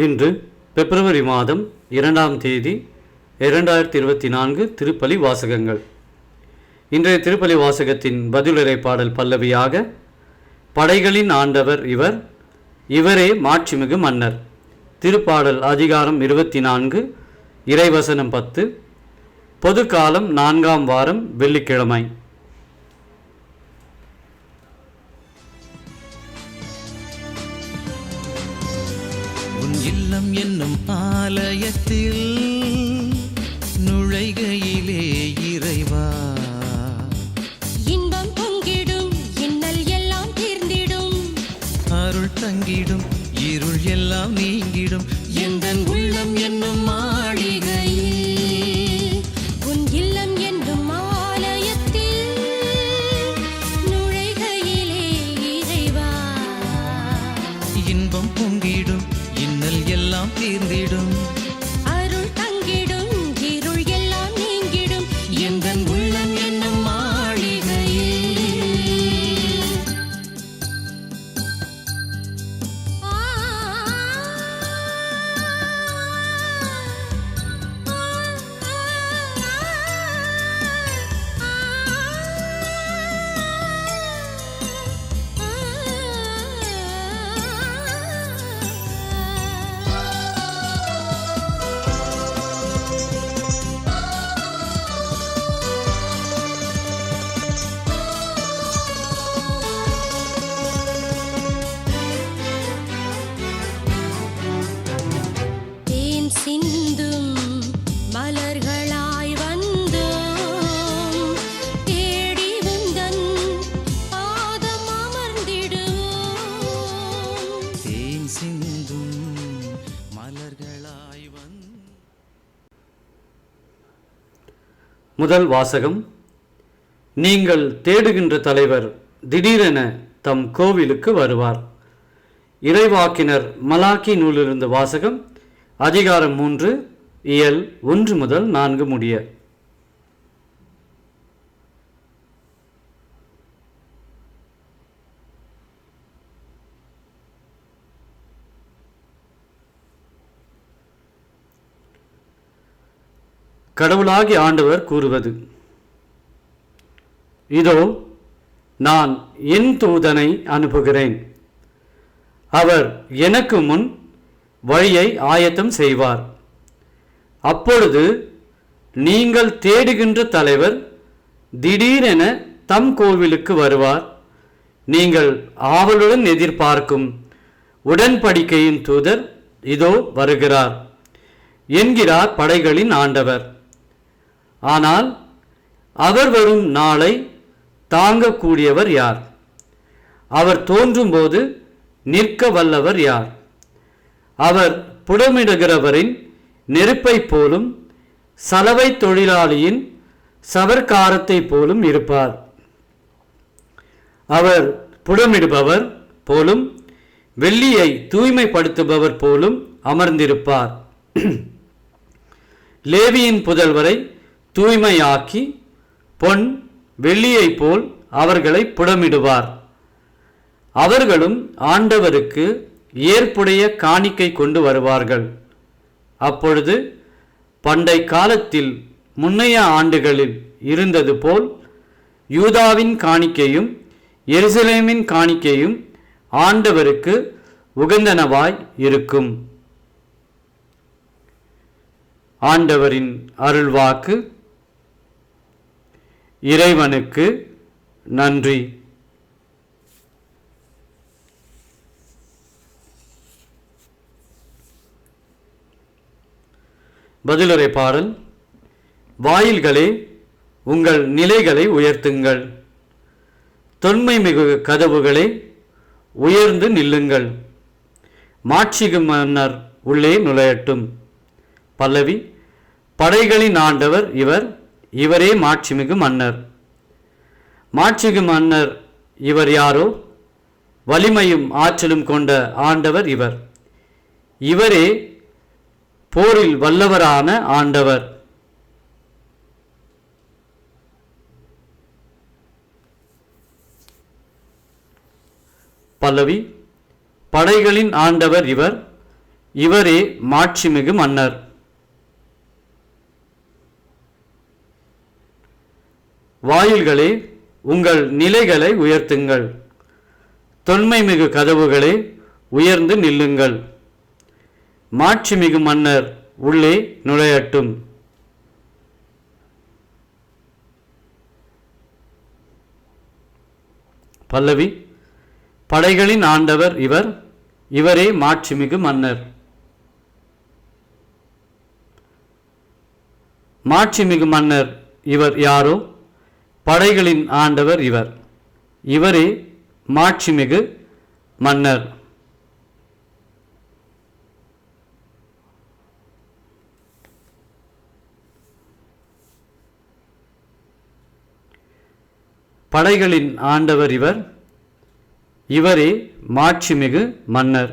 இன்று பிப்ரவரி மாதம் 2ஆம் தேதி 2024 திருப்பலி வாசகங்கள். இன்றைய திருப்பலி வாசகத்தின் பதிலுரை பாடல் பல்லவியாக, படைகளின் ஆண்டவர் இவர், இவரே மாட்சிமிகு மன்னர். திருப்பாடல் அதிகாரம் 24, இறைவசனம் 10. பொது காலம் 4ஆம் வாரம் வெள்ளிக்கிழமை. இல்லம் என்னும் ஆலயத்தில் நுழைகையிலே இறைவா, இன்பம் பொங்கிடும், இன்னல் எல்லாம் தீர்ந்திடும், அருள் தங்கிடும், இருள் எல்லாம் நீங்கிடும். எந்தன் உள்ளம் என்னும் மாளிகையில், உன் இல்லம் என்னும் ஆலயத்தில் நுழைகையிலே இறைவா, இன்பம் பொங்கிடும், இன்னல் எல்லாம் தீர்ந்திடும், அருள் தங்கிடும், இருள் எல்லாம் நீங்கிடும். எந்தன் உள்ளம் என்னும் மாளிகையில். தேன் சிந்தும் மலர்களாய் வந்தோம், தேடி வந்தன் பாதம் அமர்ந்திடுவோம். தேன் சிந்தும் மலர்களாய் முதல் வாசகம். நீங்கள் தேடுகின்ற தலைவர் திடீரென தம் கோவிலுக்கு வருவார். இறைவாக்கினர் மலாக்கி நூலிலிருந்து வாசகம். அதிகாரம் 3, இயல் 1 முதல் 4 முடிய. கடவுளாகிய ஆண்டவர் கூறுவது: இதோ நான் என் தூதனை அனுப்புகிறேன். அவர் எனக்கு முன் வழியை ஆயத்தம் செய்வார். அப்பொழுது நீங்கள் தேடுகின்ற தலைவர் திடீரென தம் கோவிலுக்கு வருவார். நீங்கள் ஆவலுடன் எதிர்பார்க்கும் உடன்படிக்கையின் தூதர் இதோ வருகிறார் என்கிறார் படைகளின் ஆண்டவர். ஆனால் அவர் வரும் நாளை தாங்கக்கூடியவர் யார்? அவர் தோன்றும்போது நிற்க வல்லவர் யார்? அவர் புடமிடுகிறவரின் நெருப்பை போலும் சலவை தொழிலாளியின் சவர்க்காரத்தை போலும் இருப்பார். அவர் புடமிடுபவர் போலும் வெள்ளியை தூய்மைப்படுத்துபவர் போலும் அமர்ந்திருப்பார். லேவியின் புதல்வரை தூய்மையாக்கி பொன் வெள்ளியை போல் அவர்களை புடமிடுவார். அவர்களும் ஆண்டவருக்கு ஏற்புடைய காணிக்கை கொண்டு வருவார்கள். அப்பொழுது பண்டை காலத்தில் முன்னைய ஆண்டுகளில் இருந்தது போல் யூதாவின் காணிக்கையும் எருசலேமின் காணிக்கையும் ஆண்டவருக்கு உகந்தனவாய் இருக்கும். ஆண்டவரின் அருள்வாக்கு. இறைவனுக்கு நன்றி. பதிலுரை பாடல். வாயில்களே, உங்கள் நிலைகளை உயர்த்துங்கள். தொன்மை மிகு கதவுகளே, உயர்ந்து நில்லுங்கள். மாட்சிகு மன்னர் உள்ளே நுழையட்டும். பல்லவி. படைகளின் ஆண்டவர் இவர், இவரே மாட்சிமிகு மன்னர். மாட்சிகு மன்னர் இவர் யாரோ? வலிமையும் ஆற்றலும் கொண்ட ஆண்டவர் இவர். இவரே போரில் வல்லவரான ஆண்டவர். பல்லவி. படைகளின் ஆண்டவர் இவர், இவரே மாட்சிமிகு மன்னர். வாயில்களே, உங்கள் நிலைகளை உயர்த்துங்கள். தொன்மைமிகு கதவுகளே, உயர்ந்து நில்லுங்கள். மாட்சிமிகு மன்னர் உள்ளே நுழையட்டும். பல்லவி. படைகளின் ஆண்டவர் இவர், இவரே மாட்சிமிகு மன்னர். மாட்சிமிகு மன்னர் இவர் யாரோ? படைகளின் ஆண்டவர் இவர், இவரே மாட்சிமிகு மன்னர். படைகளின் ஆண்டவர் இவர், இவரே மாட்சிமிகு மன்னர்.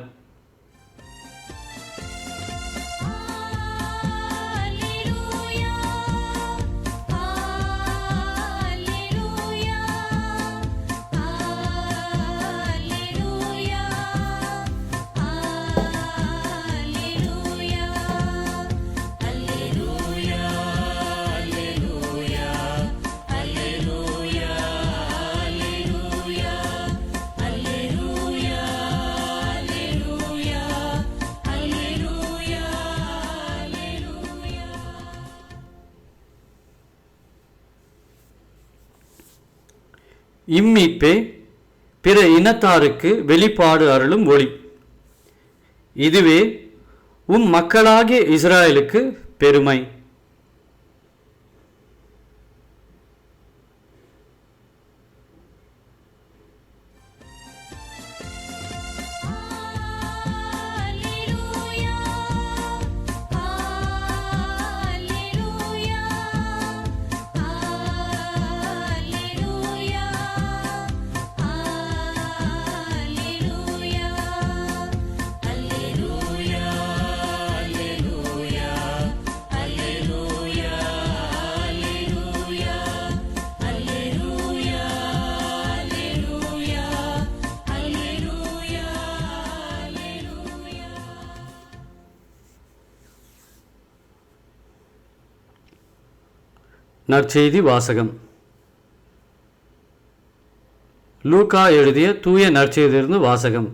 இம்மீட்பே பிற இனத்தாருக்கு வெளிப்பாடு அருளும் ஒளி. இதுவே மக்களாகிய இஸ்ராயலுக்கு பெருமை. நற்செய்தி வாசகம். லூக்கா எழுதிய தூய நற்செய்தியிலிருந்து வாசகம்.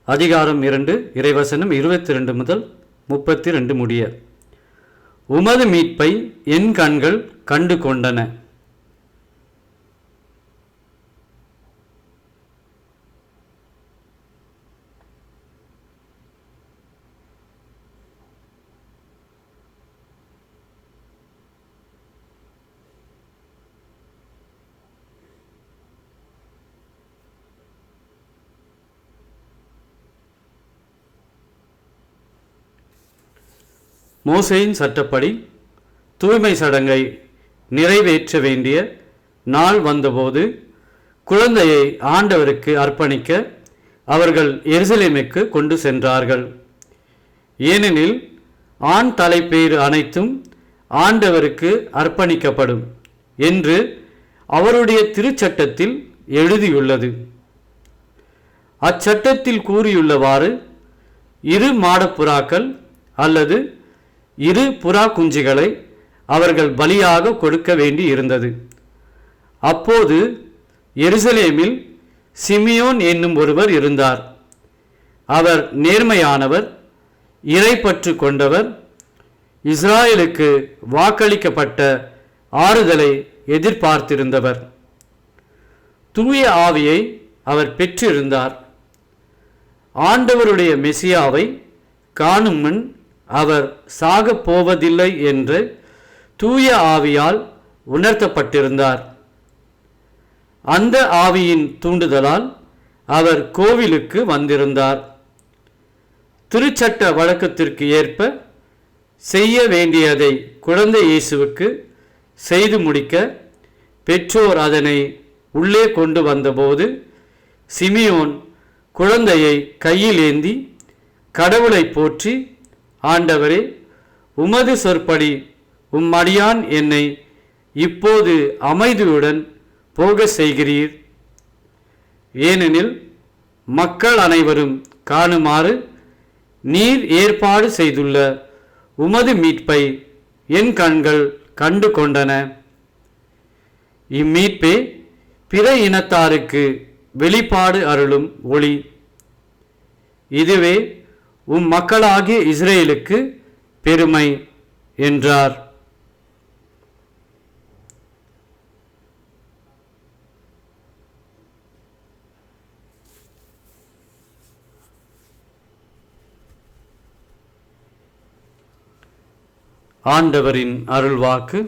அதிகாரம் 2, இறைவசனம் 22 முதல் 32 முடிய. உமது மீட்பை என் கண்கள் கண்டு கொண்டன. மோசேயின் சட்டப்படி தூய்மை சடங்கை நிறைவேற்ற வேண்டிய நாள் வந்தபோது குழந்தையை ஆண்டவருக்கு அர்ப்பணிக்க அவர்கள் எருசலேமுக்கு கொண்டு சென்றார்கள். ஏனெனில் ஆண் தலைப்பேறு அனைத்தும் ஆண்டவருக்கு அர்ப்பணிக்கப்படும் என்று அவருடைய திருச்சட்டத்தில் எழுதியுள்ளது. அச்சட்டத்தில் கூறியுள்ளவாறு 2 மாடப்புறாக்கள் அல்லது 2 புறா குஞ்சுகளை அவர்கள் பலியாக கொடுக்க வேண்டி இருந்தது. அப்போது எருசலேமில் சிமியோன் என்னும் ஒருவர் இருந்தார். அவர் நேர்மையானவர், இறைப்பற்று கொண்டவர், இஸ்ராயலுக்கு வாக்களிக்கப்பட்ட ஆறுதலை எதிர்பார்த்திருந்தவர். தூய ஆவியை அவர் பெற்றிருந்தார். ஆண்டவருடைய மெசியாவை காணும் முன் அவர் சாகப் போவதில்லை என்று தூய ஆவியால் உணர்த்தப்பட்டிருந்தார். அந்த ஆவியின் தூண்டுதலால் அவர் கோவிலுக்கு வந்திருந்தார். திருச்சட்ட வழக்கத்திற்கு ஏற்ப செய்ய வேண்டியதை குழந்தை இயேசுவுக்கு செய்து முடிக்க பெற்றோர் அதனை உள்ளே கொண்டு வந்தபோது சிமியோன் குழந்தையை கையில் ஏந்தி கடவுளை போற்றி, ஆண்டவரே, உமது சொற்படி அடியான் என்னை இப்போது அமைதியுடன் போக செய்கிறீர். ஏனெனில் மக்கள் அனைவரும் காணுமாறு நீர் ஏற்பாடு செய்துள்ள உமது மீட்பை என் கண்கள் கண்டு கொண்டன. இம்மீட்பே பிற இனத்தாருக்கு வெளிப்பாடு அருளும் ஒளி. இதுவே மக்களாகிய இஸ்ரேலுக்கு பெருமை என்றார். ஆண்டவரின் அருள்வாக்கு.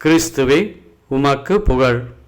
கிறிஸ்துவே உமக்கு புகழ்.